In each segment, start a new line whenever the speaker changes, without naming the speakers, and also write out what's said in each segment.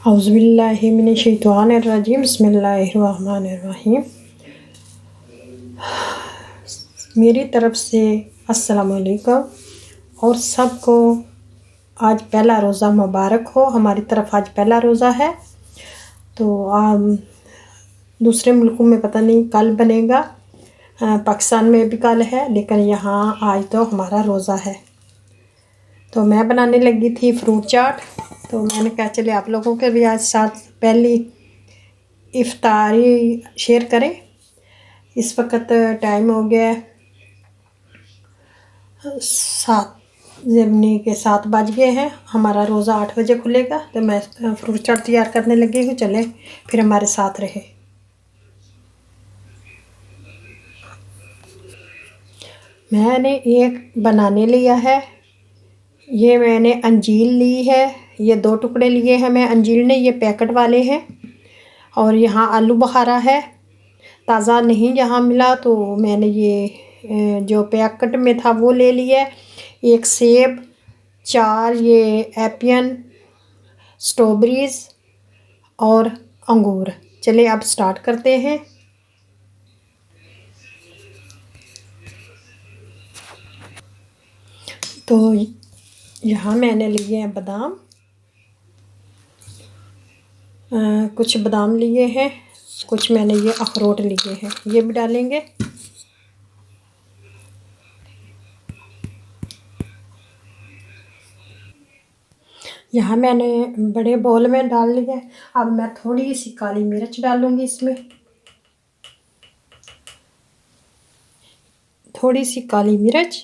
औज़ुबिल्लाहि मिनश्शैतानिर्रजीम बिस्मिल्लाहिर्रहमानिर्रहीम। मेरी तरफ से अस्सलाम वालेकुम और सबको आज पहला रोज़ा मुबारक हो। हमारी तरफ आज पहला रोज़ा है, तो दूसरे मुल्कों में पता नहीं कल बनेगा। पाकिस्तान में भी कल है, लेकिन यहाँ आज तो हमारा रोज़ा है। तो मैं बनाने लगी थी फ्रूट चाट, तो मैंने कहा चले आप लोगों के भी आज साथ पहली इफ्तारी शेयर करें। इस वक्त टाइम हो गया 7 बज गए हैं। हमारा रोज़ा 8 बजे खुलेगा, तो मैं फ्रूट चाट तैयार करने लगी हूँ। चले फिर हमारे साथ रहे। मैंने एक बनाने लिया है, ये मैंने अंजीर ली है, ये 2 टुकड़े लिए हैं मैं अंजीर ने, ये पैकेट वाले हैं। और यहाँ आलू बुखारा है, ताज़ा नहीं यहाँ मिला तो मैंने ये जो पैकेट में था वो ले लिया। एक सेब, 4 ये एपियन, स्ट्रॉबेरीज़ और अंगूर। चलिए अब स्टार्ट करते हैं। तो यहाँ मैंने लिए हैं बादाम, कुछ बादाम लिए हैं, कुछ मैंने ये अखरोट लिए हैं, ये भी डालेंगे। यहाँ मैंने बड़े बाउल में डाल लिया। अब मैं थोड़ी सी काली मिर्च डालूँगी इसमें, थोड़ी सी काली मिर्च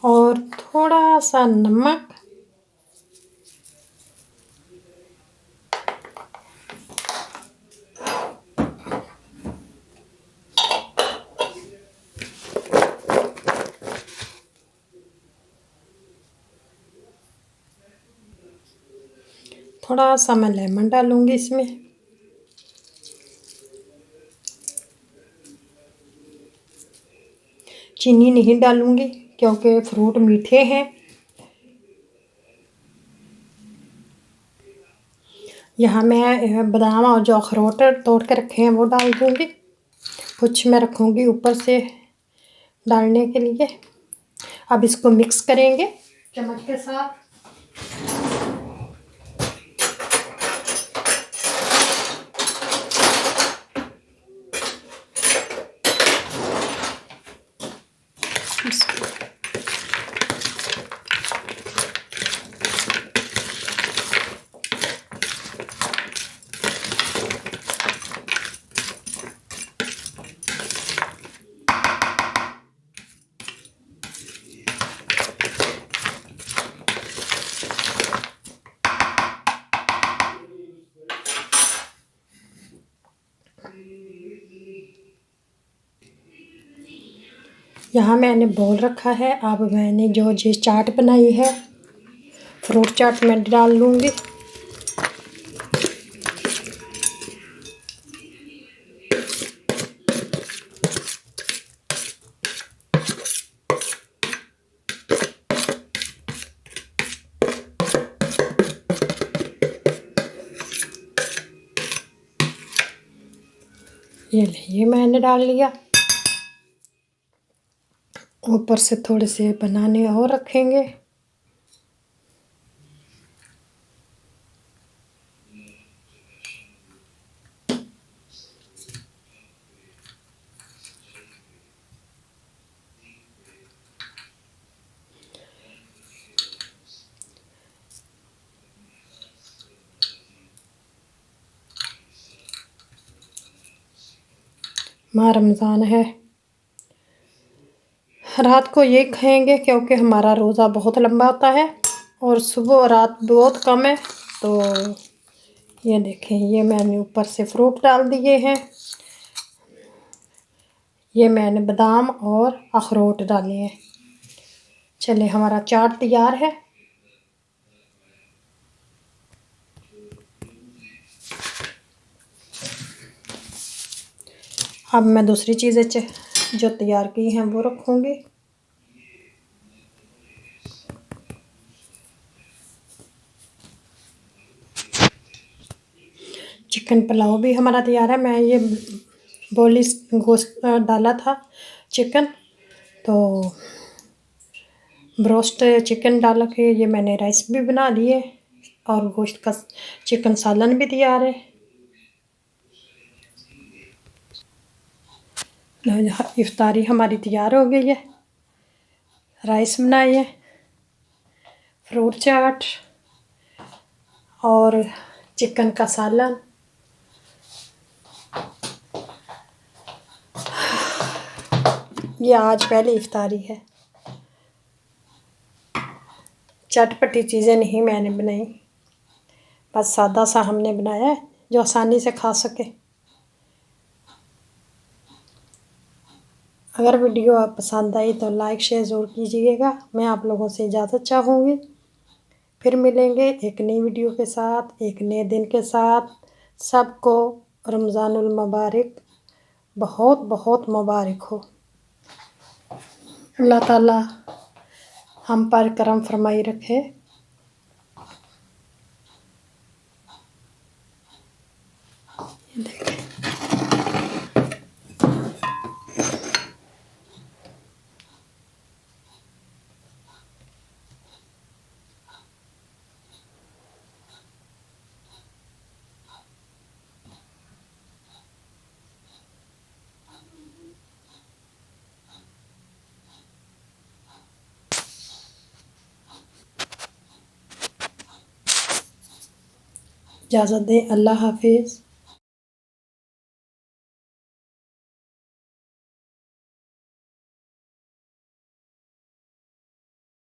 और थोड़ा सा नमक। थोड़ा सा मैं लेमन डालूँगी इसमें। चीनी नहीं डालूँगी क्योंकि फ्रूट मीठे हैं। यहाँ मैं बादाम और जो अखरोट तोड़ के रखे हैं वो डाल दूँगी, कुछ मैं रखूँगी ऊपर से डालने के लिए। अब इसको मिक्स करेंगे चम्मच के साथ। यहाँ मैंने बोल रखा है। अब मैंने जो ये चाट बनाई है, फ्रूट चाट में डाल लूँगी। ये मैंने डाल लिया। ऊपर से थोड़े से बनाने और रखेंगे। माह रमज़ान है। रात को ये खाएंगे क्योंकि हमारा रोज़ा बहुत लंबा होता है और सुबह और रात बहुत कम है। तो ये देखें, ये मैंने ऊपर से फ्रूट डाल दिए हैं। ये मैंने बादाम और अखरोट डाले हैं। चले, हमारा चाट तैयार है। अब मैं दूसरी चीज़ें जो तैयार की हैं वो रखूँगी। चिकन पुलाव भी हमारा तैयार है। मैं ये बोलिस गोश्त डाला था चिकन, तो ब्रोस्ट चिकन डाल के ये मैंने राइस भी बना लिए और गोश्त का चिकन सालन भी तैयार है। इफ्तारी हमारी तैयार हो गई है। राइस बनाई है, फ्रूट चाट और चिकन का सालन। ये आज पहली इफ्तारी है। चटपटी चीज़ें नहीं मैंने बनाई, बस सादा सा हमने बनाया है जो आसानी से खा सके। अगर वीडियो आप पसंद आई तो लाइक शेयर ज़रूर कीजिएगा। मैं आप लोगों से इजाज़त चाहूँगी। फिर मिलेंगे एक नई वीडियो के साथ, एक नए दिन के साथ। सबको रमज़ानुल मुबारक, बहुत बहुत मुबारक हो। अल्लाह ताला हम पर करम फरमाई रखे। देखें, इजाज़त दें। अल्लाह हाफिज़।